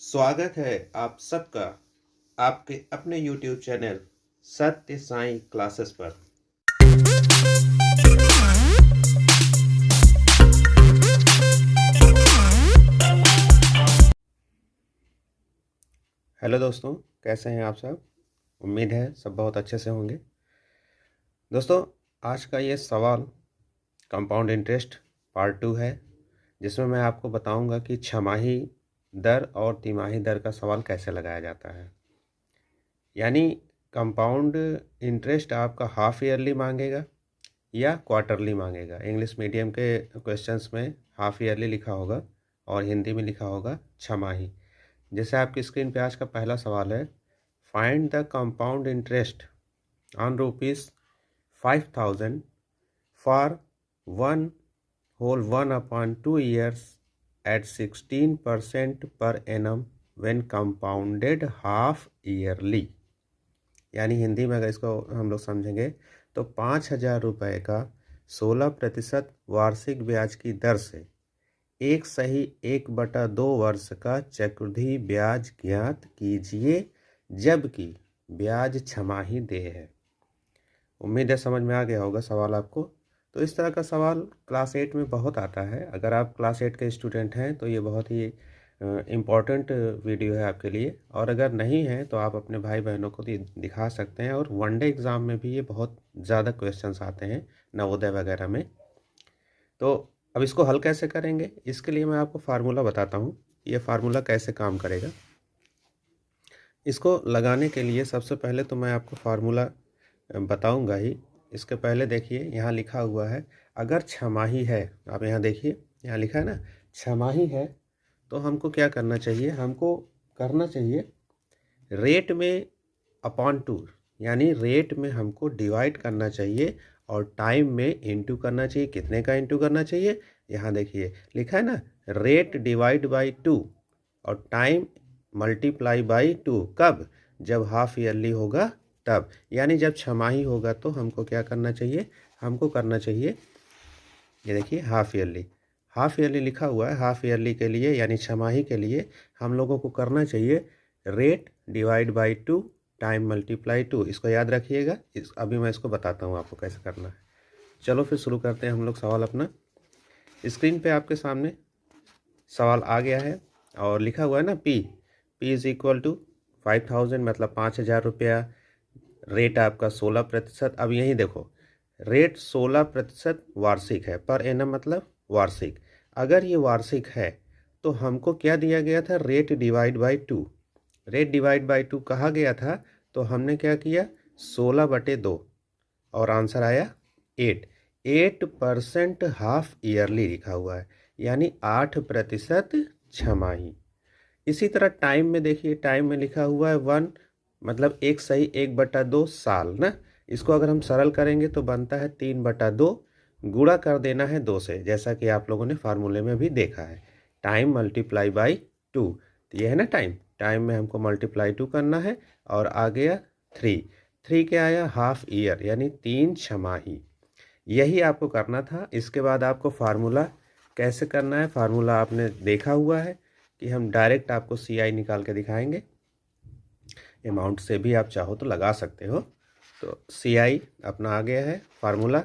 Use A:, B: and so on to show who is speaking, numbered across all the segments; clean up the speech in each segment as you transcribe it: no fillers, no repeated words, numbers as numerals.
A: स्वागत है आप सबका आपके अपने YouTube चैनल सत्य साईं क्लासेस पर। हेलो दोस्तों, कैसे हैं आप सब? उम्मीद है सब बहुत अच्छे से होंगे। दोस्तों, आज का ये सवाल कंपाउंड इंटरेस्ट पार्ट 2 है, जिसमें मैं आपको बताऊंगा कि छमाही दर और तिमाही दर का सवाल कैसे लगाया जाता है। यानी कंपाउंड इंटरेस्ट आपका हाफ ईयरली मांगेगा या क्वार्टरली मांगेगा। इंग्लिश मीडियम के क्वेश्चंस में हाफ ईयरली लिखा होगा और हिंदी में लिखा होगा छमाही। जैसे आपकी स्क्रीन पे आज का पहला सवाल है, find the compound interest on ₹5,000 for 1/2 years at 16% per annum when compounded half yearly। यानी हिंदी में अगर इसको हम लोग समझेंगे तो 5,000 रुपये का 16% वार्षिक ब्याज की दर से 1/2 वर्ष का चक्रवृद्धि ब्याज ज्ञात कीजिए जबकि ब्याज छमाही देय है। उम्मीद है समझ में आ गया होगा सवाल आपको। तो इस तरह का सवाल क्लास 8 में बहुत आता है। अगर आप क्लास 8 के स्टूडेंट हैं तो ये बहुत ही इम्पॉर्टेंट वीडियो है आपके लिए, और अगर नहीं है तो आप अपने भाई बहनों को दिखा सकते हैं। और वनडे एग्ज़ाम में भी ये बहुत ज़्यादा क्वेश्चंस आते हैं नवोदय वगैरह में। तो अब इसको हल कैसे करेंगे, इसके लिए मैं आपको फार्मूला बताता हूँ। ये फार्मूला कैसे काम करेगा, इसको लगाने के लिए सबसे पहले तो मैं आपको फार्मूला बताऊंगा ही। इसके पहले देखिए यहाँ लिखा हुआ है, अगर छमाही है, आप यहाँ देखिए यहाँ लिखा है ना, छमाही है तो हमको क्या करना चाहिए, हमको करना चाहिए रेट में अपॉन 2, यानी रेट में हमको डिवाइड करना चाहिए और टाइम में इनटू करना चाहिए। कितने का इनटू करना चाहिए, यहाँ देखिए लिखा है ना, रेट डिवाइड बाई 2 और टाइम मल्टीप्लाई बाई 2। कब? जब हाफ ईयरली होगा तब। यानी जब छमाही होगा तो हमको क्या करना चाहिए, हमको करना चाहिए, ये देखिए हाफ ईयरली, हाफ ईयरली लिखा हुआ है। हाफ ईयरली के लिए यानी छमाही के लिए हम लोगों को करना चाहिए rate divide by 2 time multiply 2। इसको याद रखिएगा। अभी मैं इसको बताता हूँ आपको कैसे करना है। चलो फिर शुरू करते हैं हम लोग सवाल अपना। स्क्रीन पे आपके सामने सवाल आ गया है और लिखा हुआ है ना P इज़ इक्वल टू 5,000 मतलब 5,000 रुपया। रेट आपका 16%। अब यहीं देखो, रेट 16% वार्षिक है, पर एनम मतलब वार्षिक। अगर ये वार्षिक है तो हमको क्या दिया गया था, rate divide by 2। Rate divide by 2 कहा गया था, तो हमने क्या किया 16/2 और आंसर आया 8% हाफ ईयरली लिखा हुआ है, यानी 8% छमाही। इसी तरह टाइम में देखिए, टाइम में लिखा हुआ है 1 मतलब 1/2 साल ना। इसको अगर हम सरल करेंगे तो बनता है 3/2, गुणा कर देना है 2 से, जैसा कि आप लोगों ने फार्मूले में भी देखा है, टाइम मल्टीप्लाई बाई 2। तो ये है ना टाइम में हमको मल्टीप्लाई 2 करना है और आ गया 3 क्या आया, हाफ ईयर यानी 3 छमाही। यही आपको करना था। इसके बाद आपको फार्मूला कैसे करना है, फार्मूला आपने देखा हुआ है कि हम डायरेक्ट आपको CI निकाल के दिखाएंगे। अमाउंट से भी आप चाहो तो लगा सकते हो। तो CI अपना आ गया है फार्मूला।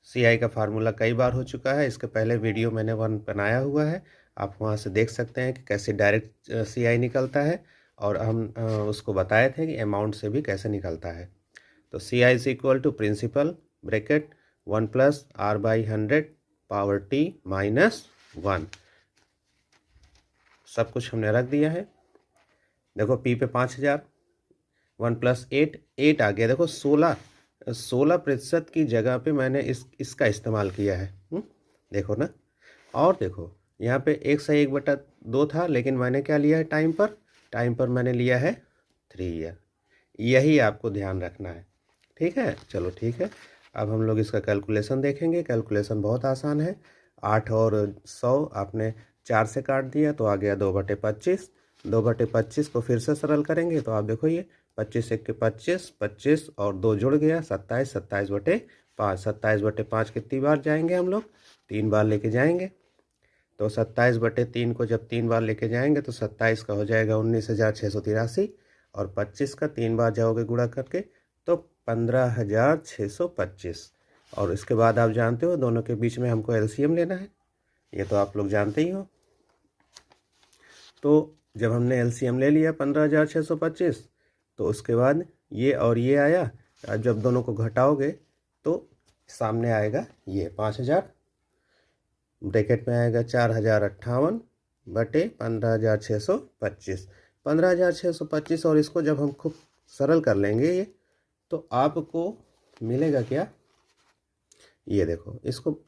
A: CI का फार्मूला कई बार हो चुका है, इसके पहले वीडियो मैंने वन बनाया हुआ है, आप वहाँ से देख सकते हैं कि कैसे डायरेक्ट CI निकलता है, और हम उसको बताए थे कि अमाउंट से भी कैसे निकलता है। तो CI is equal to principal bracket 1 + R/100 power T - 1। सब कुछ हमने रख दिया है। देखो P पे 5,000, 1 + 8 आ गया। देखो 16% की जगह पे मैंने इसका इस्तेमाल किया है। देखो ना, और देखो यहाँ पे 1/2 था, लेकिन मैंने क्या लिया है, टाइम पर मैंने लिया है 3 ईयर। यही आपको ध्यान रखना है, ठीक है। चलो ठीक है, अब हम लोग इसका कैलकुलेशन देखेंगे। कैलकुलेशन बहुत आसान है। 8 और 100 आपने 4 से काट दिया तो आ गया 2/25। 2/25 को फिर से सरल करेंगे तो आप देखो, ये 25 1 के 25, 25 और 2 जुड़ गया 27, 27/5। 27/5 कितनी बार जाएंगे हम लोग, 3 बार लेके जाएंगे। तो 27/3 को जब 3 बार लेके जाएंगे तो 27 का हो जाएगा 19,683 और 25 का 3 बार जाओगे गुणा करके तो 15,625। और इसके बाद आप जानते हो दोनों के बीच में हमको एलसीएम लेना है, ये तो आप लोग जानते ही हो। तो जब हमने एलसीएम ले लिया 15,625 तो उसके बाद ये और ये आया, जब दोनों को घटाओगे तो सामने आएगा ये 5,000, ब्रैकेट में आएगा 4,058 बटे 15,625, 15,625। और इसको जब हम खूब सरल कर लेंगे ये तो आपको मिलेगा क्या, ये देखो। इसको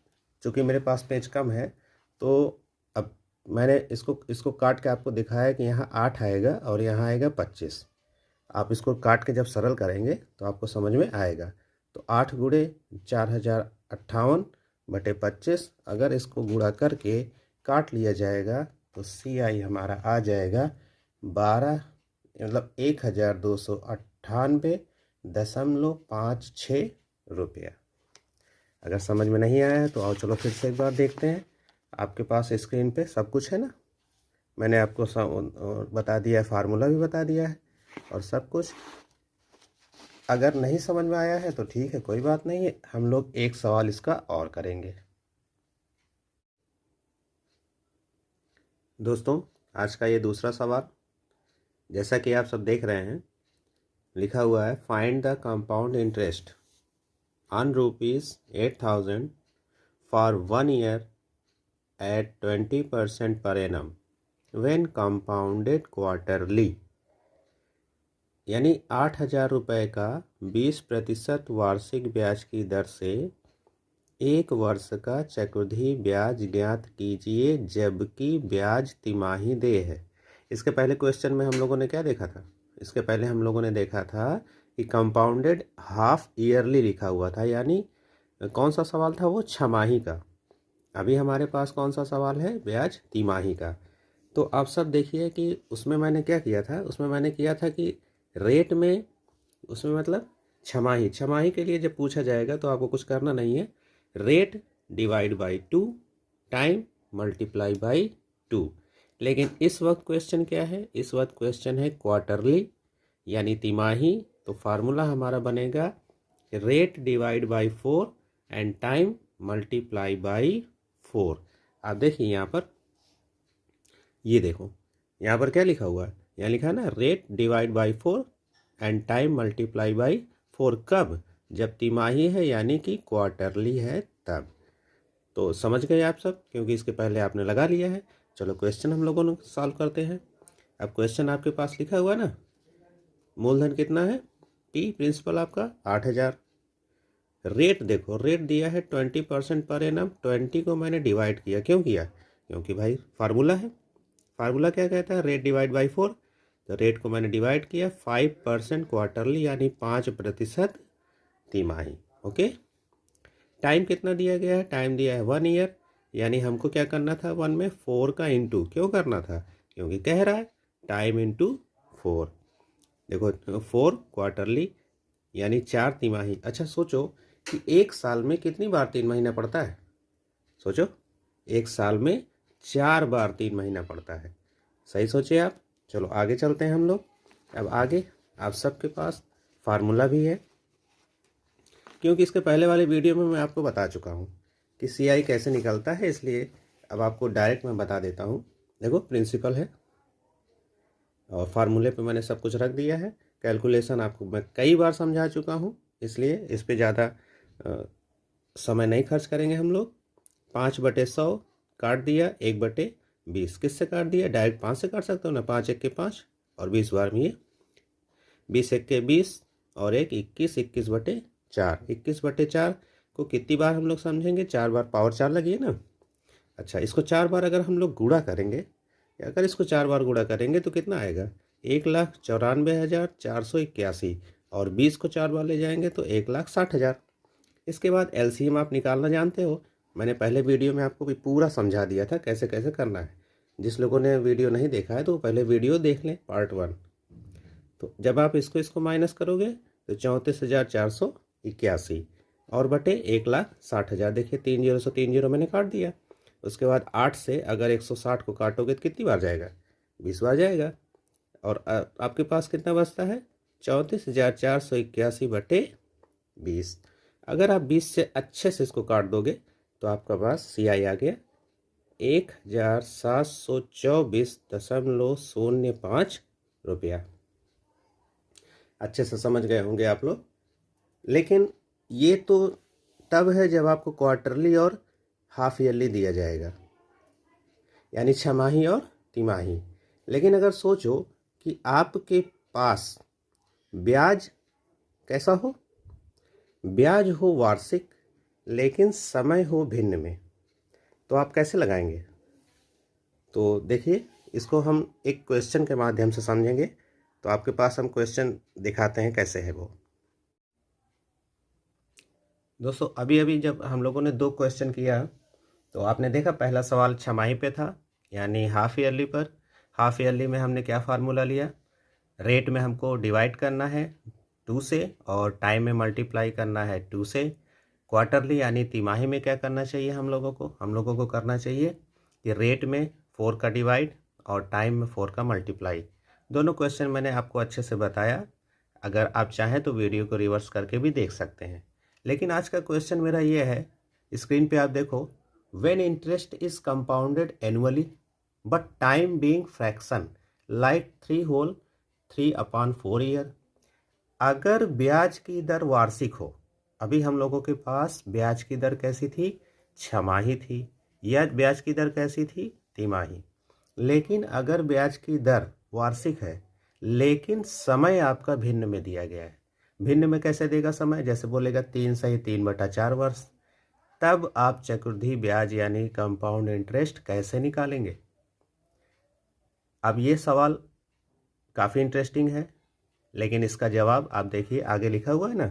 A: चूँकि मेरे पास पेज कम है तो अब मैंने इसको काट के आपको दिखाया कि यहाँ 8 आएगा और यहाँ आएगा 25। आप इसको काट के जब सरल करेंगे तो आपको समझ में आएगा। तो 8 गुणे 4,058 बटे 25, अगर इसको गुणा करके काट लिया जाएगा तो CI हमारा आ जाएगा 12 मतलब 1,298.56 रुपया। अगर समझ में नहीं आया है तो आओ चलो फिर से एक बार देखते हैं। आपके पास स्क्रीन पे सब कुछ है ना, मैंने आपको बता दिया है, फार्मूला भी बता दिया है और सब कुछ। अगर नहीं समझ में आया है तो ठीक है, कोई बात नहीं है, हम लोग एक सवाल इसका और करेंगे। दोस्तों आज का ये दूसरा सवाल, जैसा कि आप सब देख रहे हैं, लिखा हुआ है find the compound interest on ₹8,000 for 1 year at 20% per annum when compounded quarterly। यानी 8,000 रुपये का 20% वार्षिक ब्याज की दर से 1 वर्ष का चक्रवृद्धि ब्याज ज्ञात कीजिए जबकि ब्याज तिमाही देय है। इसके पहले क्वेश्चन में हम लोगों ने क्या देखा था, इसके पहले हम लोगों ने देखा था कि कंपाउंडेड हाफ ईयरली लिखा हुआ था, यानी कौन सा सवाल था वो, छमाही का। अभी हमारे पास कौन सा सवाल है, ब्याज तिमाही का। तो आप सब देखिए कि उसमें मैंने क्या किया था, उसमें मैंने किया था कि रेट में, उसमें मतलब छमाही के लिए जब पूछा जाएगा तो आपको कुछ करना नहीं है, rate divide by 2 time multiply by 2। लेकिन इस वक्त क्वेश्चन क्या है, इस वक्त क्वेश्चन है क्वार्टरली यानी तिमाही। तो फार्मूला हमारा बनेगा rate divide by 4 and time multiply by 4। आप देखिए यहाँ पर, ये देखो यहाँ पर क्या लिखा हुआ है, यहाँ लिखा है ना rate divide by 4 and time multiply by 4। कब, जब तिमाही है यानी कि क्वार्टरली है तब। तो समझ गए आप सब, क्योंकि इसके पहले आपने लगा लिया है। चलो क्वेश्चन हम लोगों ने सॉल्व करते हैं। अब क्वेश्चन आपके पास लिखा हुआ ना, मूलधन कितना है, P प्रिंसिपल आपका 8,000। रेट देखो, रेट दिया है 20% पर एनम, 20 को मैंने डिवाइड किया, क्यों किया, क्योंकि भाई फार्मूला है। फार्मूला क्या कहता है, रेट डिवाइड बाई 4। तो रेट को मैंने डिवाइड किया 5% क्वार्टरली यानी 5% तिमाही। ओके, टाइम कितना दिया गया है, टाइम दिया है 1 ईयर, यानी हमको क्या करना था, 1 में 4 का इंटू क्यों करना था, क्योंकि कह रहा है टाइम इंटू 4। देखो 4 क्वार्टरली यानी 4 तिमाही। अच्छा सोचो कि एक साल में कितनी बार 3 महीना पड़ता है, सोचो एक साल में 4 बार 3 महीना पड़ता है। सही सोचे आप। चलो आगे चलते हैं हम लोग। अब आगे आप सबके पास फार्मूला भी है, क्योंकि इसके पहले वाले वीडियो में मैं आपको बता चुका हूँ कि CI कैसे निकलता है, इसलिए अब आपको डायरेक्ट मैं बता देता हूँ। देखो प्रिंसिपल है और फार्मूले पे मैंने सब कुछ रख दिया है। कैलकुलेशन आपको मैं कई बार समझा चुका हूँ, इसलिए इस पर ज़्यादा समय नहीं खर्च करेंगे हम लोग। 5/100 काट दिया 1/20, किससे काट दिया, डायरेक्ट 5 से काट सकते हो ना, 5 1 के 5 और 20 बार में ये 20 1 के 20 और 1 21, 21/4। 21/4 को कितनी बार हम लोग समझेंगे, 4 बार, पावर 4 लगी है ना। अच्छा इसको 4 बार अगर हम लोग गुणा करेंगे, अगर इसको 4 बार गुणा करेंगे तो कितना आएगा, 1,94,481 और 20 को 4 बार ले जाएंगे तो 1,60,000। इसके बाद LCM आप निकालना जानते हो, मैंने पहले वीडियो में आपको भी पूरा समझा दिया था कैसे कैसे करना है। जिस लोगों ने वीडियो नहीं देखा है तो पहले वीडियो देख लें, पार्ट 1। तो जब आप इसको माइनस करोगे तो 34,481 और बटे 1,60,000। देखिए 3 0 से 3 0 मैंने काट दिया, उसके बाद 8 से अगर 160 को काटोगे तो कितनी बार जाएगा? 20 बार जाएगा। और आपके पास कितना बचता है? 34,481/20। अगर आप 20 से अच्छे से इसको काट दोगे तो आपका पास CI आ गया 1,724.05 रुपया। अच्छे से समझ गए होंगे आप लोग। लेकिन ये तो तब है जब आपको क्वार्टरली और हाफ ईयरली दिया जाएगा, यानी छमाही और तिमाही। लेकिन अगर सोचो कि आपके पास ब्याज कैसा हो, ब्याज हो वार्षिक लेकिन समय हो भिन्न में, तो आप कैसे लगाएंगे? तो देखिए, इसको हम एक क्वेश्चन के माध्यम से समझेंगे। तो आपके पास हम क्वेश्चन दिखाते हैं कैसे है वो। दोस्तों, अभी जब हम लोगों ने 2 क्वेश्चन किया तो आपने देखा, पहला सवाल छमाही पे था यानी हाफ ईयरली पर। हाफ ईयरली में हमने क्या फार्मूला लिया? रेट में हमको डिवाइड करना है 2 से और टाइम में मल्टीप्लाई करना है 2 से। क्वार्टरली यानी तिमाही में क्या करना चाहिए हम लोगों को करना चाहिए कि रेट में 4 का डिवाइड और टाइम में 4 का मल्टीप्लाई। दोनों क्वेश्चन मैंने आपको अच्छे से बताया। अगर आप चाहें तो वीडियो को रिवर्स करके भी देख सकते हैं। लेकिन आज का क्वेश्चन मेरा ये है, स्क्रीन पे आप देखो, when interest is compounded annually but time being fraction like 3/4 year. अगर ब्याज की दर वार्षिक हो, अभी हम लोगों के पास ब्याज की दर कैसी थी? छमाही थी। या ब्याज की दर कैसी थी? तिमाही। लेकिन अगर ब्याज की दर वार्षिक है लेकिन समय आपका भिन्न में दिया गया है, भिन्न में कैसे देगा समय? जैसे बोलेगा 3 सही 3/4 वर्ष, तब आप चक्रवृद्धि ब्याज यानी कंपाउंड इंटरेस्ट कैसे निकालेंगे? अब ये सवाल काफ़ी इंटरेस्टिंग है, लेकिन इसका जवाब आप देखिए, आगे लिखा हुआ है ना,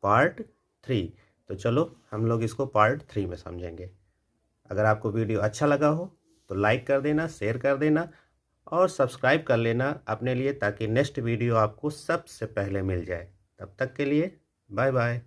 A: पार्ट 3। तो चलो हम लोग इसको पार्ट 3 में समझेंगे। अगर आपको वीडियो अच्छा लगा हो तो लाइक कर देना, शेयर कर देना और सब्सक्राइब कर लेना अपने लिए, ताकि नेक्स्ट वीडियो आपको सबसे पहले मिल जाए। तब तक के लिए बाय बाय।